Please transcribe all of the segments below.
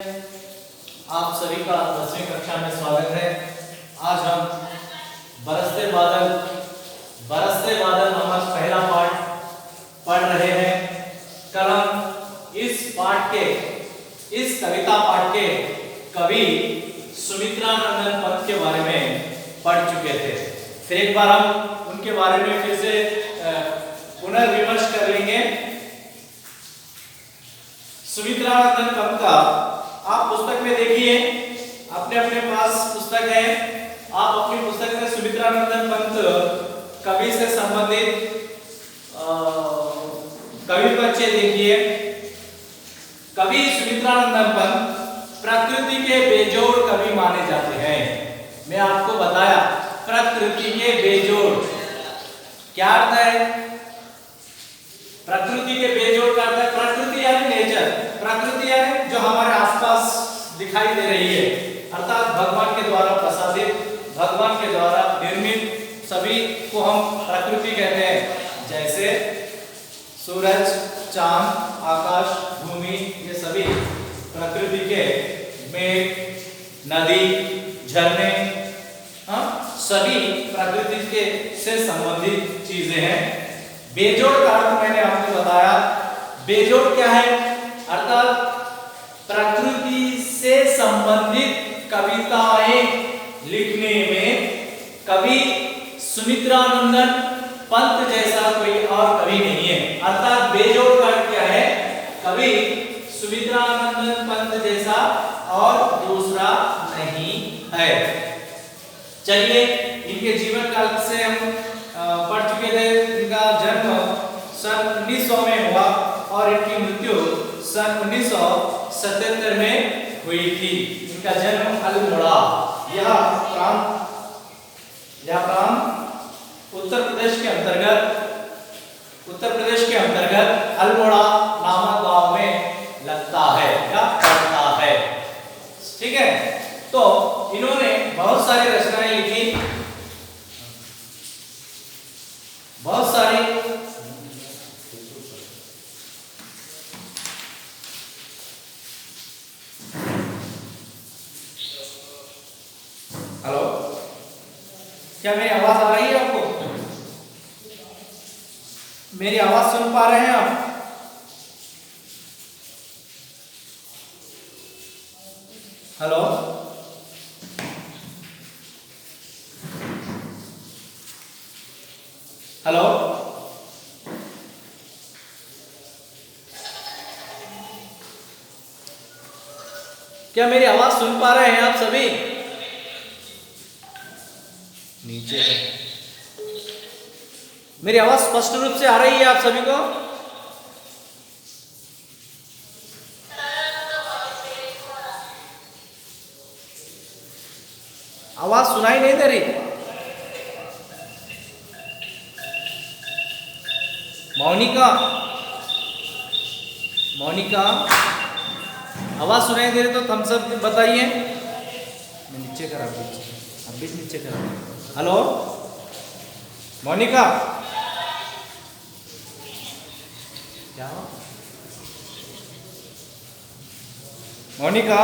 आप सभी का 10वीं कक्षा में स्वागत है। आज हम बरसते बादल नामक पहला पाठ पढ़ रहे हैं। कल हम इस कविता पाठ के कवि सुमित्रानंदन पंत के बारे में पढ़ चुके थे। फिर एक बार हम उनके बारे में फिर से पुनर्विमर्श कर लेंगे। सुमित्रानंदन पंत का आप पुस्तक में देखिए, अपने अपने पास पुस्तक है। आप अपनी पुस्तक में सुमित्रानंदन पंत कवि से संबंधित कवि परिचय देखिए। कवि सुमित्रानंदन पंत प्रकृति के बेजोड़ कवि माने जाते हैं। मैं आपको बताया प्रकृति के बेजोड़ क्या अर्थ है। प्रकृति के बेजोड़ का अर्थ है प्रकृति यानी नेचर, प्रकृति यानी जो हमारे आसपास दिखाई दे रही है, अर्थात भगवान के द्वारा प्रसादित, भगवान के द्वारा निर्मित सभी को हम प्रकृति कहते हैं। जैसे सूरज, चांद, आकाश, भूमि, ये सभी प्रकृति के मेघ, नदी, झरने, सभी प्रकृति के से संबंधित चीजें हैं। बेजोड़ का अर्थ मैंने आपको बताया। बेजोड़ क्या है, अर्थात प्रकृति से संबंधित कविताएं लिखने में कवि सुमित्रानंदन पंत जैसा कोई और कवि नहीं है। अर्थात बेजोड़ का अर्थ क्या है, कवि सुमित्रानंदन पंत जैसा और दूसरा नहीं है। चलिए, इनके जीवन काल से हम पढ़ चुके थे। इनका जन्म सन 1900 में हुआ और इनकी मृत्यु सन 1977 में हुई थी। इनका जन्म अल्मोड़ा, यह प्रांत उत्तर प्रदेश के अंतर्गत अल्मोड़ा नामक गांव में लगता है या पड़ता है। ठीक है, तो इन्होंने बहुत सारी रचनाएं लिखी, बहुत सारी। हेलो, क्या मेरी आवाज आ रही है आपको? मेरी आवाज सुन पा रहे हैं आप? हेलो, हेलो, क्या मेरी आवाज सुन पा रहे हैं आप सभी? नीचे मेरी आवाज स्पष्ट रूप से आ रही है आप सभी को? आवाज सुनाई नहीं दे रही? मौनिका, आवाज सुनाई दे रही तो थम्स अप बताइए। मैं नीचे करा, अभी नीचे करा। हेलो मौनिका, क्या मौनिका,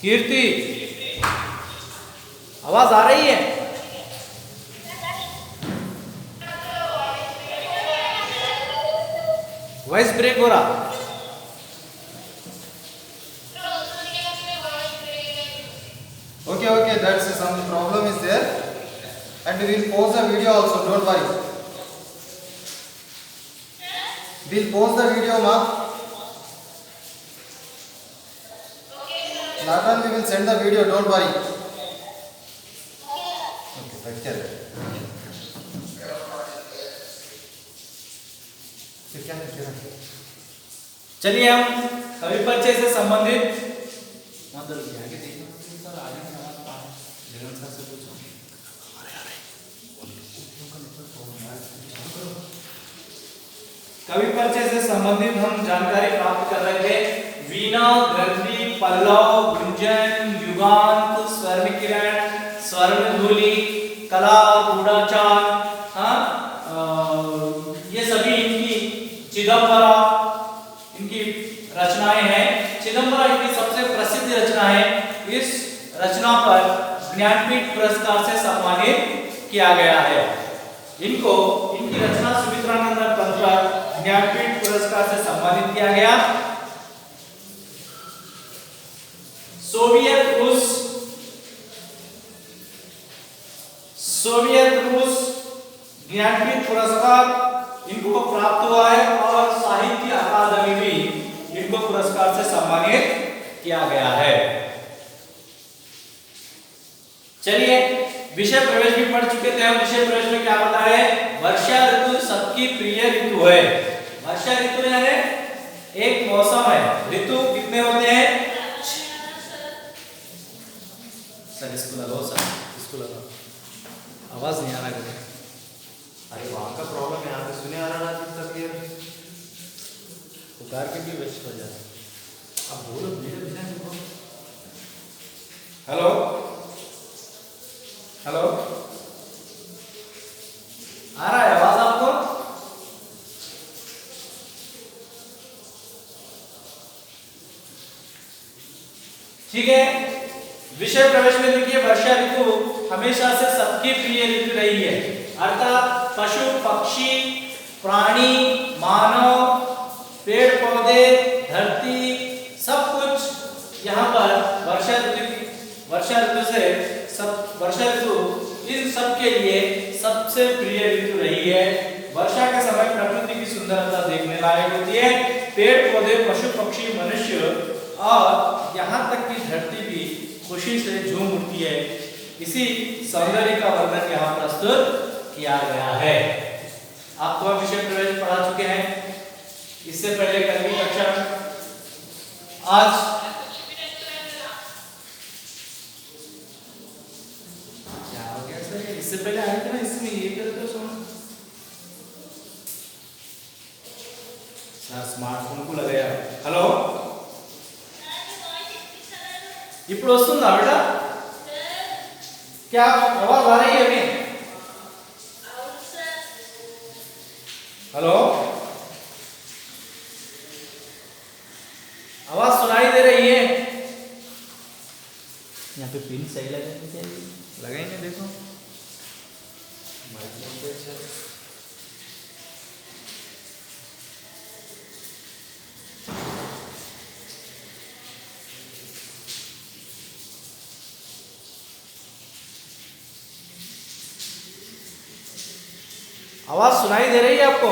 कीर्ति, आवाज आ रही है? वॉइस ब्रेक हो रहा। Okay, that's some problem is there, and we will pause the video also. Don't worry. We'll pause the video, ma. Later we will send the video. Don't worry. Okay, take care. चलिए, हम कवि परिचय से संबंधित हम जानकारी प्राप्त कर रहे थे। वीणा, ग्रंथि, पल्लव, गुंजन, युगांत, स्वर्ण किरण, स्वर्ण धूलि, कला, गूढ़ाचार, ये सभी इनकी चिदंबरा, इनकी रचनाएं हैं। चिदंबरा सबसे प्रसिद्ध रचना है। इस रचना पर ज्ञानपीठ पुरस्कार से सम्मानित किया गया है। इनकी रचना सुमित्रानंद पंत पर ज्ञानपीठ पुरस्कार से सम्मानित किया गया। सोवियत रूस ज्ञानपीठ पुरस्कार इनको प्राप्त हुआ है और साहित्य अकादमी भी इनको पुरस्कार से सम्मानित किया गया है। चलिए विषय प्रवेश भी पढ़ चुके थे हम। विषय प्रवेश में क्या बता रहे हैं? वर्षा ऋतु सबकी प्रिय ऋतु है। वर्षा ऋतु यानी एक मौसम है। ऋतु कितने होते हैं? सर इसको लगाओ, सर इसको लगाओ, आवाज नहीं आ रहा है। अरे वहाँ का प्रॉब्लम है, यहाँ पे सुने आ रहा है तब क्लियर पुकार के भी वेस्ट हो जाता है। अब बोलो धीरे धीरे बोलो। हेलो हेलो, आ रहा है आवाज आपको? ठीक है, विषय प्रवेश में देखिए वर्षा ऋतु हमेशा से सबकी प्रिय ऋतु रही है। अर्थात पशु पक्षी प्राणी मानव पेड़ पौधे धरती सब कुछ यहाँ पर वर्षा ऋतु इन सब के लिए सबसे प्रिय ऋतु रही है। वर्षा के समय प्रकृति की सुंदरता देखने लायक होती है। पेड़ पौधे पशु पक्षी मनुष्य और यहाँ तक कि धरती भी खुशी से झूम उठती है। इसी सौंदर्य का वर्णन यहाँ प्रस्तुत किया गया है। आप तो विषय प्रवेश पढ़ा चुके हैं। इससे पहले कल की कक्षा आज क्या हो गया सर? इससे पहले आए थे ना, इसमें ये करते हो सुनो सर, स्मार्टफोन को लगाया। हेलो ఇప్పుడు వస్తుందా बेटा? क्या आवाज आ रही है अभी? हेलो आवाज सुनाई दे रही है? यहाँ पे पिन सही लगानी चाहिए, लगाएंगे देखो। आवाज सुनाई दे रही है आपको?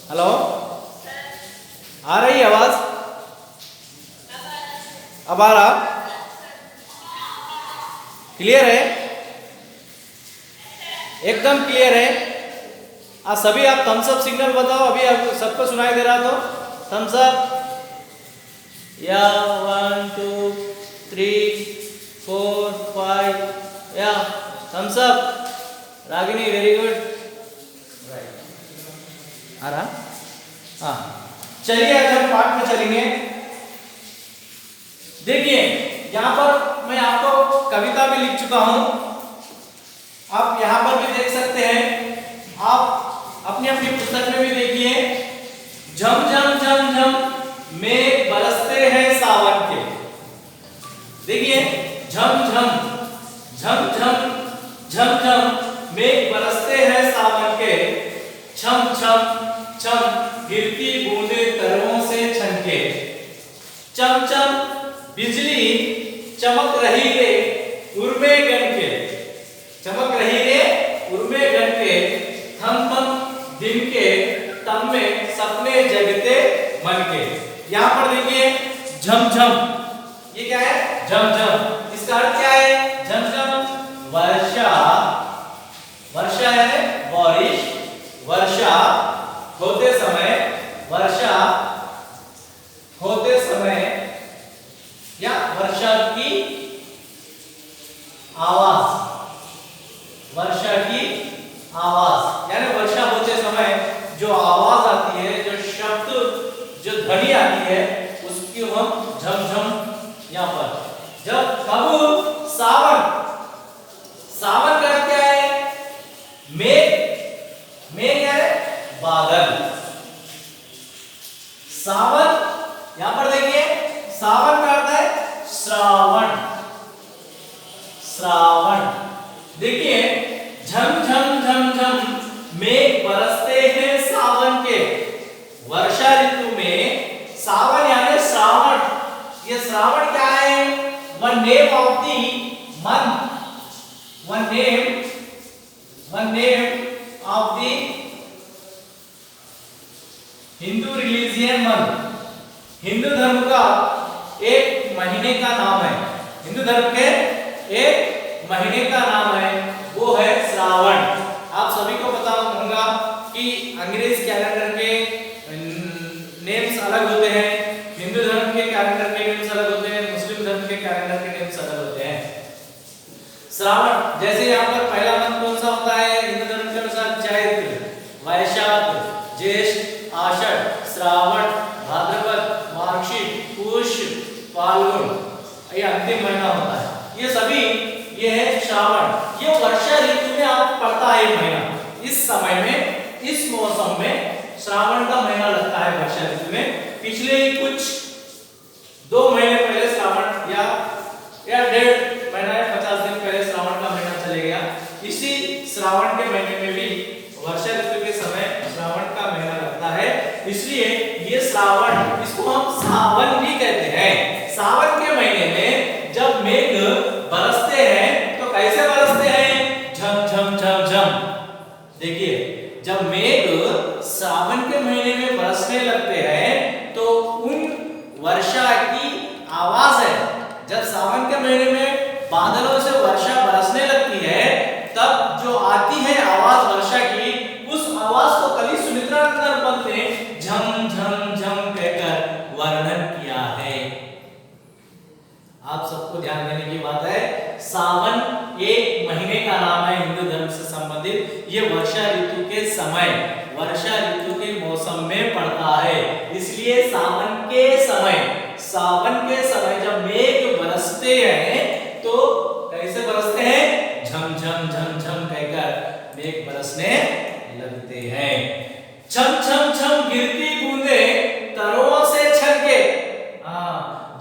हेलो आ रही है आवाज? अब आ रहा? क्लियर है? एकदम क्लियर है। सभी आप थम्स अप सिग्नल बताओ। अभी आप सबको सुनाई दे रहा तो थम्स अप। या 1 2 3 4 5 या thumbs up. Ragini very good. आ रहा? हाँ चलिए आज हम पाठ में चलेंगे। देखिए यहाँ पर मैं आपको कविता भी लिख चुका हूं। आप यहाँ पर भी देख सकते हैं। आप अपनी अपनी पुस्तक में भी देखिए। झम झम झम झम मेघ बरसते हैं सावन के। देखिए झम झम झम झम झम झम मेघ बरसते हैं सावन के। छम छम छम गिरती बूंदे तरवों से छनके। चम चम बिजली चमक रही रे उर्मे गन के। चमक रही रे उर्मे गन के। थम थम दिन के तम में सपने जगते मन के। यहाँ पर देखिए झम झम, ये क्या है? झम झम। इसका अर्थ क्या है? झम झम वर्षा, वर्षा है बारिश। वर्षा होते समय, वर्षा होते समय या वर्षा की आवाज, वर्षा की आवाज यानी वर्षा होते समय जो आवाज आती है, जो शब्द, जो ध्वनि आती है, उसकी हम झमझम यहाँ पर। जब कब सावन, सावन का क्या है? मेघ, मेघ है बादल। सावन यहां पर देखिए सावन का अर्थ है श्रावण, श्रावण। देखिए झम झम झम झम मेघ बरसते हैं सावन के। वर्षा ऋतु में सावन यानी श्रावण, ये श्रावण क्या है? One name of the month, one name of the Hindu religion month. Hindu धर्म का एक महीने का नाम है, हिंदू धर्म के एक महीने का नाम है, वो है श्रावण। आप सभी को पता होगा कि अंग्रेज कैलेंडर के नेम्स अलग होते हैं, हिंदू धर्म के कैलेंडर के नेम्स अलग होते हैं, मुस्लिम धर्म के कैलेंडर के नेम्स अलग होते हैं। श्रावण जैसे यहाँ पर पहला मंथ कौन सा होता है हिंदू धर्म के अनुसार? चैत्र, वैशाख, ज्येष्ठ, आषाढ़, श्रावण, भाद्रपद, मार्गशीर, पुष्य, फाल्गुन, ये अंतिम महीना होता है। ये सभी ये है श्रावण। ये वर्षा ऋतु में आप पड़ता है महीना। इस समय में, इस मौसम में श्रावण का महीना लगता है वर्षा ऋतु में। पिछले कुछ 2 महीने पहले श्रावण या 1.5 महीना या 50 दिन पहले श्रावण का महीना चले गया। इसी श्रावण के महीने में भी वर्षा ऋतु के समय श्रावण का महीना लगता है, इसलिए ये श्रावण, इसको हम सावन भी कहते हैं। सावन के महीने में जब मेघ बरसते हैं तो कैसे बरसते हैं? झम झम झम झम। देखिए जब मेघ सावन के महीने में बरसने लगते हैं तो उन वर्षा की आवाज है। जब सावन के महीने में बादलों से वर्षा बरसने लगती है तब जो आती है आवाज वर्षा की, उस आवाज को कवि सुमित्रानंद पंत ने झम झम झम कहकर वर्णन किया है। आप सबको ध्यान देने की बात है, सावन एक महीने का नाम है हिंदू धर्म से संबंधित। ये वर्षा ऋतु के समय, वर्षा ऋतु के मौसम में पड़ता है, इसलिए सावन के समय, सावन के समय जब मेघ बरसते हैं तो कैसे बरसते हैं? झम झम झम झम कहकर मेघ बरसने लगते हैं। छम छम छम गिरती बूंदें तरों से छलके।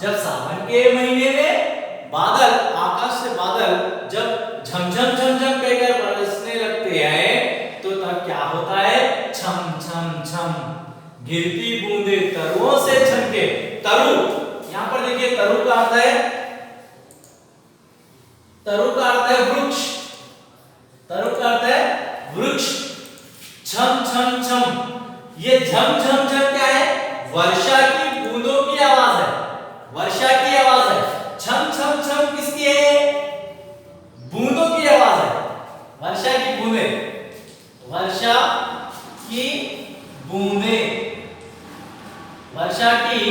जब सावन के महीने में बादल, आकाश से बादल जब झम झम झम झम कहकर बरसने लगते हैं तो तब क्या होता है? छम छम छम गिरती बूंदें तरुओं से छलके। तरु, यहां पर देखिए तरु का अर्थ है, तरु का अर्थ है वृक्ष, तरु का अर्थ है वृक्ष। छम छम छम, ये झम झम झम क्या है? वर्षा की बूंदों की आवाज है, वर्षा की आवाज है। छम छम छम किसकी है? बूंदों की आवाज है, वर्षा की बूंदें, वर्षा की बूंदें, वर्षा की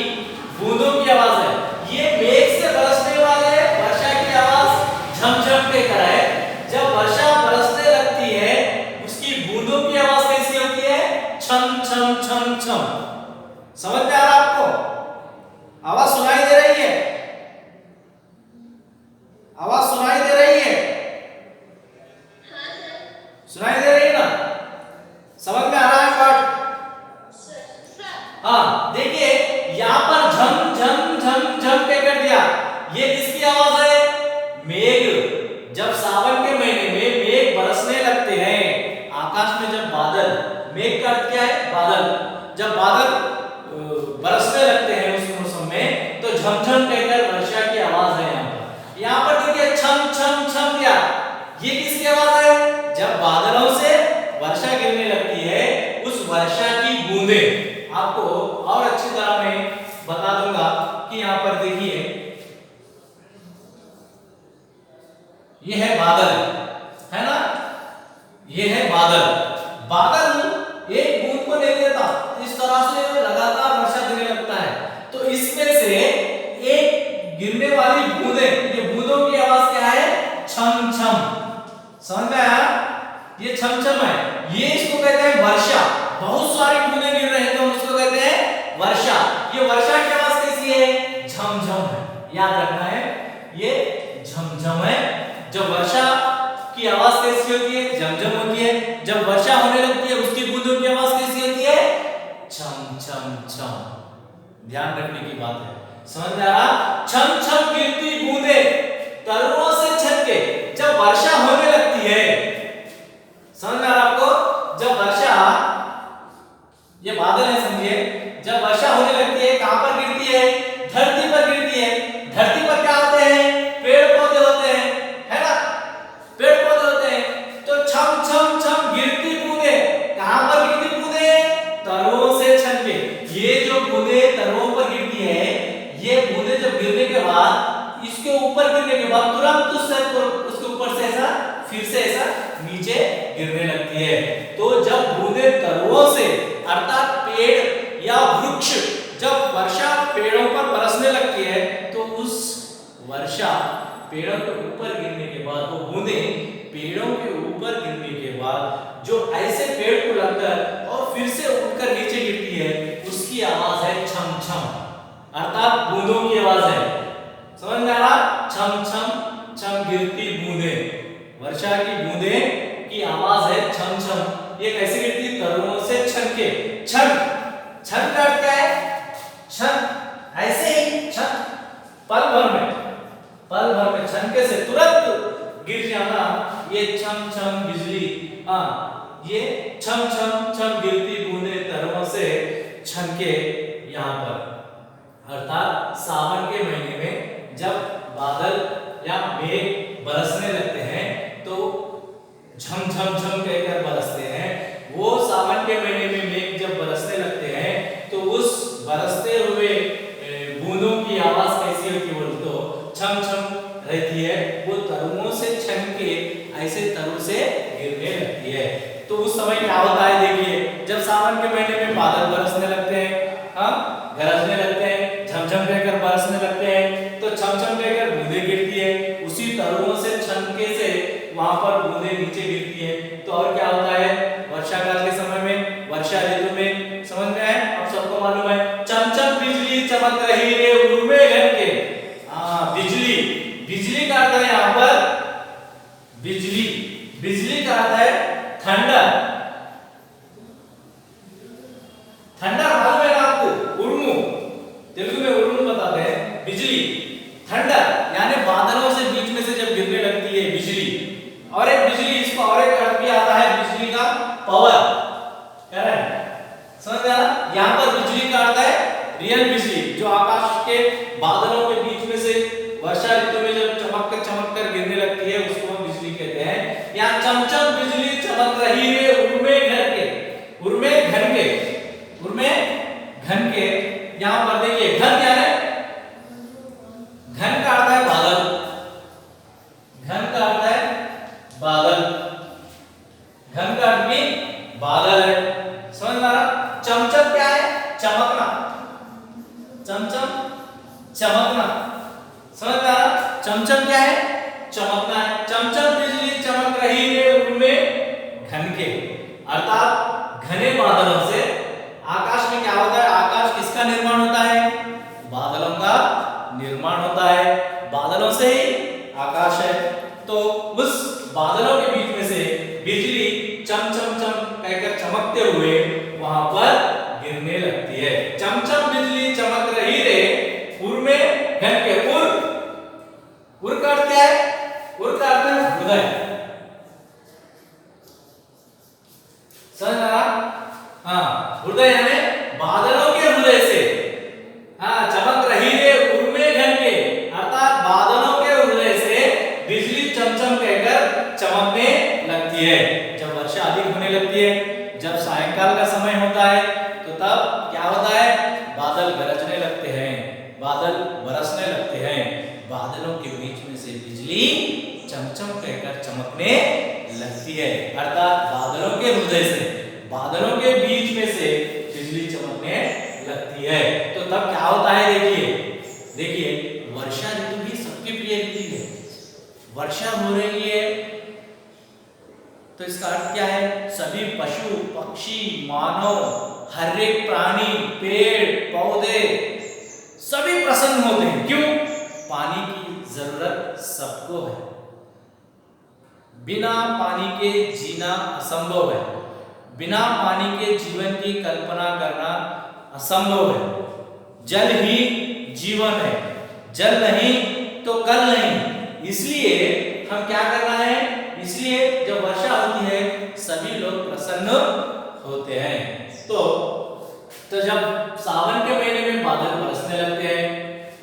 बूंदों की आवाज है। ये मेघ से बरसने वाले वर्षा की आवाज झम झम कहकर है। जब वर्षा बरसने लगती है उसकी बूंदों की आवाज कैसी होती है? छम छम छम छम। समझ में आ रहा आपको? आवाज सुनाई दे रही है? आवाज सुनाई दे रही है? सुनाई दे रही है ना? समझ में आ रहा है पाठ? हाँ, देखिए यहां पर झम झम झम झम पे कर दिया। ये किसकी आवाज है? मेघ। जब सावन के महीने में मेघ बरसने लगते हैं, आकाश में जब बादल, मेघ का अर्थ क्या है? बादल। जब बादल बरसने लगते हैं उस मौसम में तो झमझम कहकर वर्षा की आवाज है। यहाँ पर देखिए छम छम छम दिया, ये किसकी आवाज है? जब बादलों से वर्षा गिरने लगती है उस वर्षा की बूंदें। आपको और अच्छी तरह मैं बता दूंगा कि यहाँ पर देखिए ये है बादल, है ना? ये है बादल। बादल एक बूंद को नहीं देता, इस तरह से लगातार वर्षा गिरने लगता है। तो इसमें से एक गिरने वाली बूंदें, ये बूंदों की आवाज क्या है? छम छम। समझ में आया? ये छम छम है, ये इसको कहते हैं वर्षा। बहुत सारी बूंदें गिर रहे हैं तो उसको कहते हैं वर्षा। ये वर्षा की आवाज कैसी है? झमझम है, याद रखना है, ये झमझम है। जब वर्षा की आवाज कैसी होती है? झमझम होती है। जब वर्षा होने लगती है उसकी बूंदों की आवाज कैसी होती है? छम छम छम। ध्यान रखने की बात है। समझ में आ रहा? छम छम गिरती बूंदे तरुओं से छनके, जब वर्षा होने लगती है, समझ में आ रहा आपको? जब वर्षा, ये बादल है समझिए, जब वर्षा होने लगती है कहां पर गिरती है? धरती पर गिरती है। धरती पर क्या होते हैं? पेड़ पौधे होते हैं, है ना? पेड़ पौधे होते हैं। तो छम छम छम गिरती बूंदे, कहां पर गिरती बूंदे? तरुओं से छनके। ये जो बूंदे तरुओं पर गिरती है, ये बूंदे जब गिरने के बाद, इसके ऊपर गिरने के बाद तुरंत उसके ऊपर से ऐसा फिर से ऐसा नीचे गिरने लगती है। तो जब बूंदे तरुओं से अर्थात पेड़ या वृक्ष, जब वर्षा पेड़ों पर बरसने लगती है, तो उस वर्षा पेड़ों के ऊपर गिरने के बाद, वो बूंदे पेड़ों के ऊपर गिरने के बाद जो ऐसे पेड़ को लगकर और फिर से उठकर नीचे गिरती है, उसकी आवाज है छम छम, अर्थात बूंदों की आवाज है। समझ में आ रहा? छम छम छम गिरती बूंदे, वर्षा की बूंदे की आवाज है छम छम। ये कैसे गिरती? तरुओं से छनके। छन, छन का अर्थ क्या है? छन, ऐसे ही छन, पल भर में छनके से तुरंत गिर जाना, ये छम छम बिजली, ये छम छम छम गिरती बूंदे तरुओं से छनके। यहाँ पर अर्थात सावन के महीने में जब बादल या मेघ बरसने लगते हैं, तो झम झम झम कहकर बरसते हैं। वो सावन के महीने में मेघ जब बरसने लगते हैं, तो उस बरसते हुए बूंदों की आवाज कैसी होती है? बोल तो छम छम रहती है। वो तरुओं से छनके ऐसे तरु से गिरने लगती है। तो उस समय क्या होता है? देखिए, जब सावन के महीने में बादल बरसने लगते हैं, गरजने लगते हैं, झमझम कहकर बरसने लगते हैं, तो छम छम कहकर बूंदे गिरती है। उसी तरुओं से छनके से वहां पर बूंदे नीचे गिरती है। तो और क्या होता है? वर्षा काल के समय में, वर्षा ऋतु में, समझ में है? आप सबको मालूम है, चम चम बिजली चमक रही रे उर्मे घर के। बिजली, बिजली का अर्थ है यहाँ पर बिजली, बिजली का अर्थ है थंडर। थंडर मालूम है ना आपको? उर्मू, तेलुगु में उर्मू बताते हैं। बिजली, थंडर, यानी बादलों से बीच में से जब गिरने लगती है बिजली। और एक बिजली, इसका और एक अर्थ भी आता है बिजली का पावर, समझ में आया? यहाँ पर बिजली का अर्थ है रियल बिजली, जो आकाश के बादलों के बीच में से वर्षा ऋतु में जब चमक कर गिरने लगती है, उसको हम बिजली कहते हैं। यहाँ चमचम बिजली चमक रही है उर्मे घर के, उर्मे घन के, उर्मे घन के। यहाँ पर देखिए, घन क्या है? घन का अर्थ है बादल, घन का अर्थ है बादल, घन का अर्थ भी बादल है। समझ में आ रहा? चमचम क्या है? चमकना, चमचम चमकना, समझ में आ रहा? चमचम क्या है? चमकना है। चमचम बिजली चमक रही है उर्मे घन के, अर्थात घने बादलों से। आकाश में क्या होता है? आकाश किसका निर्माण होता है? बादलों का निर्माण होता है। बादलों से ही आकाश है। तो उस बादलों के बीच में से बिजली चम चम चम कहकर चमकते हुए वहां पर गिरने लगती है। चमचम बिजली चमक रही रे उर्मे घन के। उर का अर्थ क्या है? उर का अर्थ है हृदय। समझ आ रहा? हृदय यानी बादलों के हृदय से चमक रही रे उर्मे घन के, अर्थात बादलों के हृदय से बिजली चमचम कहकर चमकने लगती है। जब वर्षा अधिक होने लगती है, जब सायंकाल का समय होता है, तो तब क्या होता है? बादल गरजने लगते हैं, बादल बरसने लगते हैं। बादलों के बीच में से बिजली चमचम कहकर चमकने लगती है, अर्थात बादलों के हृदय से, बादलों के बीच में से बिजली चमकने लगती है। तो तब क्या होता है? देखिए, वर्षा ऋतु भी सबकी प्रिय ऋतु है। वर्षा हो रही है, तो इसका अर्थ क्या है? सभी पशु पक्षी मानव हर एक प्राणी पेड़ पौधे सभी प्रसन्न होते हैं। क्यों? पानी की जरूरत सबको है। बिना पानी के जीना असंभव है, बिना पानी के जीवन की कल्पना करना असंभव है। जल ही जीवन है, जल नहीं तो कल नहीं। इसलिए हम क्या करना है, इसलिए जब वर्षा होती है सभी लोग प्रसन्न होते हैं। तो जब सावन के महीने में बादल बरसने लगते हैं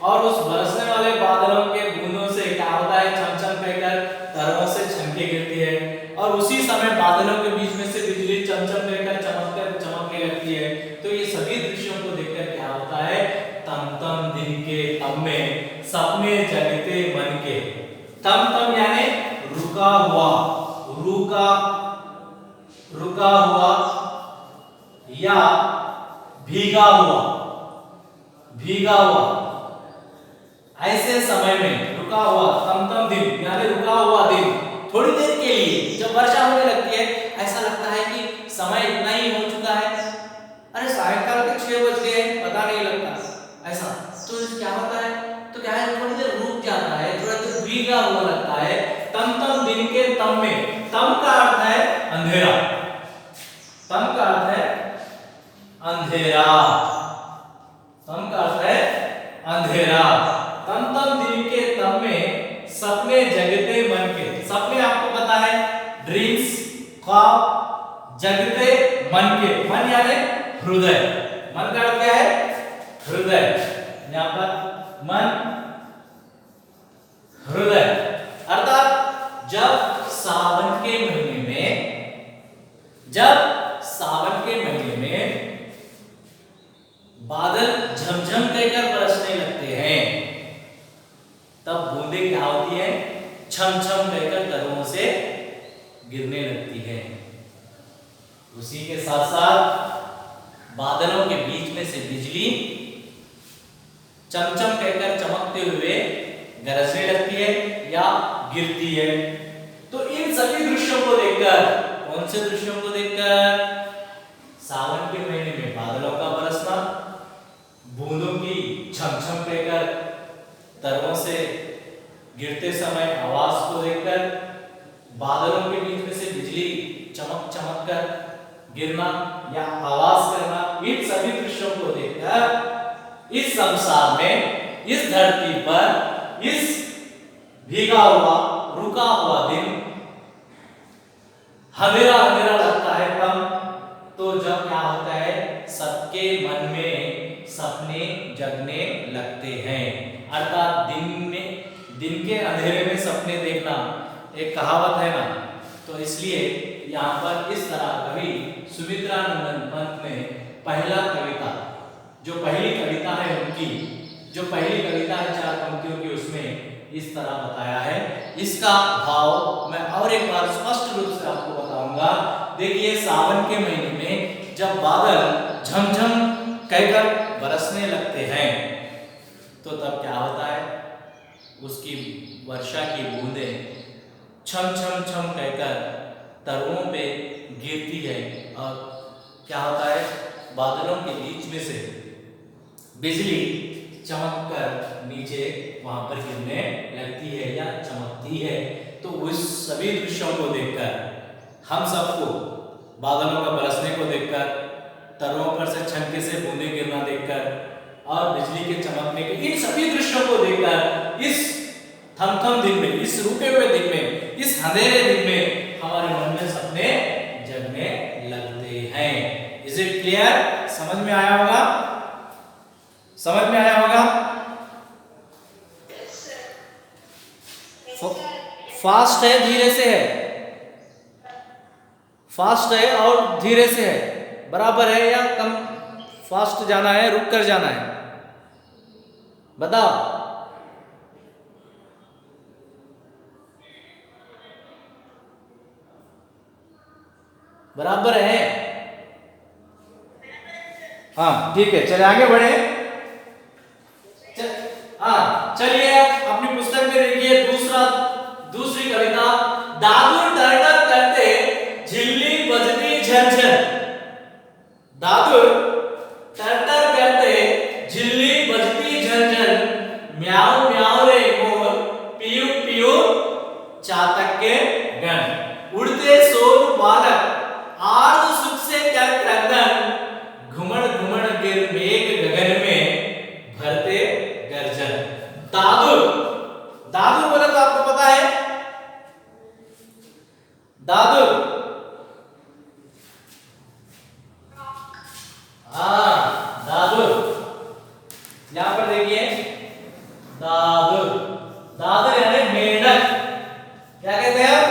और उस बरसने वाले बादलों के बूंदों से क्या होता है, चमचम कहकर तरहों से छनके गिरती है और उसी समय बादलों के बीच में से बिजली चमचम कहकर चमकने लगती है। तो ये सभी दृश्यों को देखकर क्या होता है, तम तम दिन के तम में सपने जगते मन के। तम तम यानी रुका हुआ, रुका हुआ या भीगा हुआ, ऐसे समय में रुका हुआ, तम दिन यानी रुका हुआ दिन। थोड़ी देर के लिए जब वर्षा होने लगती है ऐसा लगता है कि समय इतना ही हो चुका है, अरे सायंकाल के 6 बज गए पता नहीं लगता ऐसा। तो क्या होता है, तो क्या है, थोड़ी देर रुक जाता है, थोड़ा देर भीगा हुआ लगता है। तम दिन के तम में, तम का अर्थ है अंधेरा, तम का अर्थ है अंधेरा, तम का अर्थ है अंधेरा। तम दिन के तम में सपने जगते मन के। सपने आपको पता है ड्रीम्स, ख्वाब, जगते मन के। मन यानी हृदय, मन का अर्थ क्या है, हृदय। यहां पर मन, हृदय, अर्थात जब सावन के महीने में बादल झमझम कहकर बरसने लगते हैं तब बूंदें क्या होती है, छम छम कहकर तरहों से गिरने लगती है। उसी के साथ साथ बादलों के बीच में से बिजली चमचम कहकर चमकते हुए गरजने लगती है या गिरती है। तो इन सभी दृश्यों को देखकर, कौन से दृश्यों को देखकर, सावन के महीने में बादलों का बरसना, बूंदों की छमछम कहकर तरहों से गिरते समय आवाज को देखकर, बादलों के बीच में से बिजली चमक कर गिरना या आवाज करना, इन सभी दृश्यों को देखकर इस संसार में, इस धरती पर, इस भीगा हुआ, रुका हुआ दिन अंधेरा अंधेरा लगता है तब। तो जब क्या होता है, सबके मन में सपने जगने लगते हैं, अर्थात दिन के अंधेरे में सपने देखना एक कहावत है ना। तो इसलिए यहाँ पर इस तरह कवि सुमित्रानंद पंत ने पहला कविता, जो पहली कविता है उनकी, जो पहली कविता है 4 पंक्तियों की, उसमें इस तरह बताया है। इसका भाव मैं और एक बार स्पष्ट रूप से आपको बताऊंगा। देखिए, सावन के महीने में जब बादल झमझम कहकर बरसने लगते हैं तो तब क्या होता है, उसकी वर्षा की बूंदें छम छम छम कहकर तरवों पे गिरती है और क्या होता है, बादलों के बीच में से बिजली चमक कर नीचे वहां पर गिरने लगती है या चमकती है। तो उस सभी दृश्यों को देखकर हम सबको, बादलों का बरसने को देखकर, तरवों पर से छनके से बूंदें गिरना देखकर और बिजली के चमकने के, इन सभी दृश्यों को देखकर इस थमथम दिन में, इस रुके हुए दिन में, इस अंधेरे दिन में हमारे मन में सपने जगने लगते हैं। Is it clear? समझ में आया होगा? समझ में आया होगा? फास्ट है, धीरे से है, फास्ट है और धीरे से है, बराबर है या कम फास्ट जाना है, रुक कर जाना है? बताओ। बराबर है? हाँ ठीक है, चले आगे बढ़े। हाँ चलिए, अपनी पुस्तक में देखिए दूसरी कविता। दादू टर्टर करते झिल्ली बजती झरझर। दादू टर्टर करते झिल्ली बजती झरझर। म्याऊ म्याऊ रे मोर, पियू पियू चातक के गण। उड़ते सोन बालक आर्द सुख से कर क्रंदन। घुमड़ घुमड़ गिर मेघ गगन में, गर्जन। दादुर, दादुर बोले तो आपको पता है दादुर, हाँ दादुर, यहां पर देखिए दादुर, दादुर यानी मेंढक, क्या कहते हैं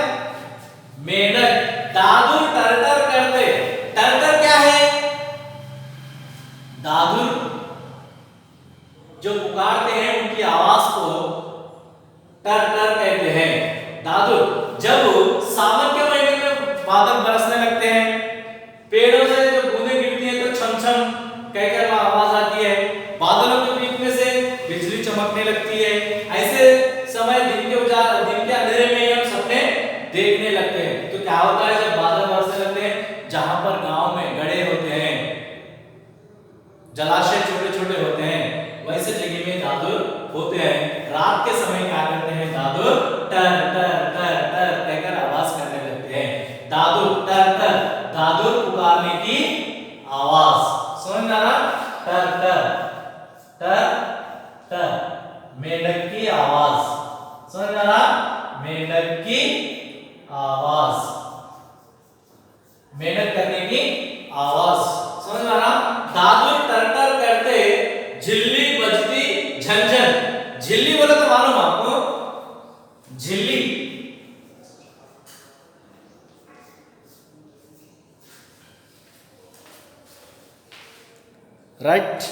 मेंढक। दादुर टरटर करते, टरटर क्या है, दादुर जो पुकारते हैं उनकी आवाज को टरटर कहते हैं। दादुर, जब सावन के महीने में बादल बरसने लगते हैं, पेड़ों से जो बूंदें गिरती हैं तो छम छम कहकर आवाज आती है, बादलों के बीच में से बिजली चमकने लगती है, ऐसे समय दिन के अंधेरे में ही हम सपने देखने लगते हैं। तो क्या होता है जब बादल बरसने लगते हैं, जहां पर गांव में गड्ढे होते हैं, जलाशय छोटे छोटे होते हैं, वैसे जगह में दादुर होते हैं। रात के समय क्या करते हैं, दादुर टर टर टर टर कहकर आवाज करने लगते हैं। दादुर टर टर, दादुर पुकारने की आवाज, समझ में आ रहा, टर टर टर टर, मेंढक की आवाज, समझ में आ रहा, मेंढक की आवाज, मेंढक करने की आवाज, समझ में आ रहा। दादुर टरटर करते, झिल्ली बजती झंझन। झिल्ली बोले तो मालूम आपको, झिल्ली राइट,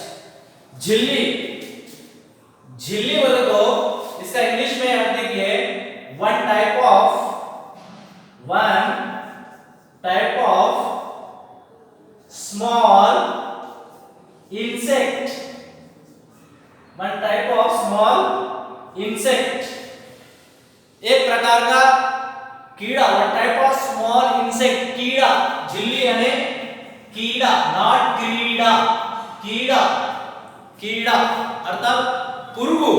झिल्ली, झिल्ली बोले तो इसका इंग्लिश में आप देखिए one type of small insect, one type of small insect, एक प्रकार का कीड़ा, one type of small insect, कीड़ा, झिल्ली यानी कीड़ा, नॉट क्रीड़ा, कीड़ा, कीड़ा अर्थात पुरुगु,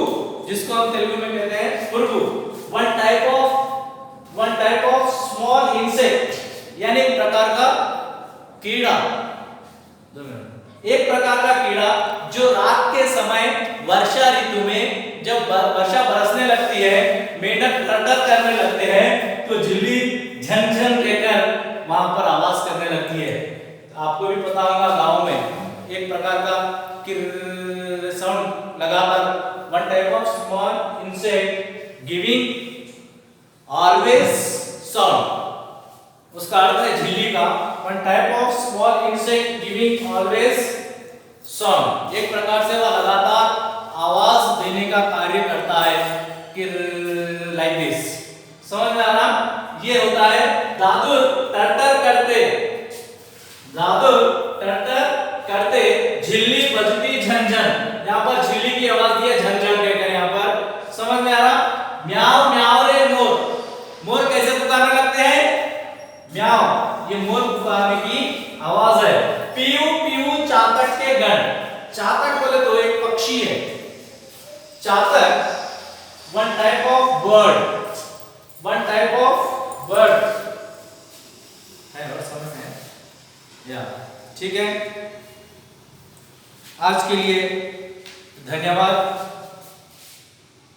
जिसको हम तेलुगु में कहते हैं पुरुगु। One type of small insect यानी एक प्रकार का कीड़ा, एक प्रकार का कीड़ा जो रात के समय वर्षा ऋतु में जब वर्षा बरसने लगती है, मेंढक टरटर करने लगते हैं, तो झिल्ली झन-झन कहकर वहां पर आवाज करने लगती है। आपको भी पता होगा गांव में एक प्रकार का किर साउंड लगाकर, one type of small insect giving always sound, उसका अर्थ है झिल्ली का, one type of small insect giving always sound, एक प्रकार से वह लगातार आवाज देने का कार्य करता है, किर लाइक दिस, समझ में आ रहा। ये होता है दादुर टरटर करते, दादुर टरटर करते, झिल्ली बजती झंझन, यहाँ पर झिल्ली की आवाज दी है झंझन कहकर, यहाँ पर समझ में आ रहा। म्याऊ म्याऊ रे मोर, मोर कैसे पुकारने लगते हैं, म्याऊ, ये मोर पुकारने की आवाज है। पीयू पीयू चातक के गण, चातक बोले तो एक पक्षी है, चातक one type of bird, one type of bird है, समझ में या ठीक है। आज के लिए धन्यवाद।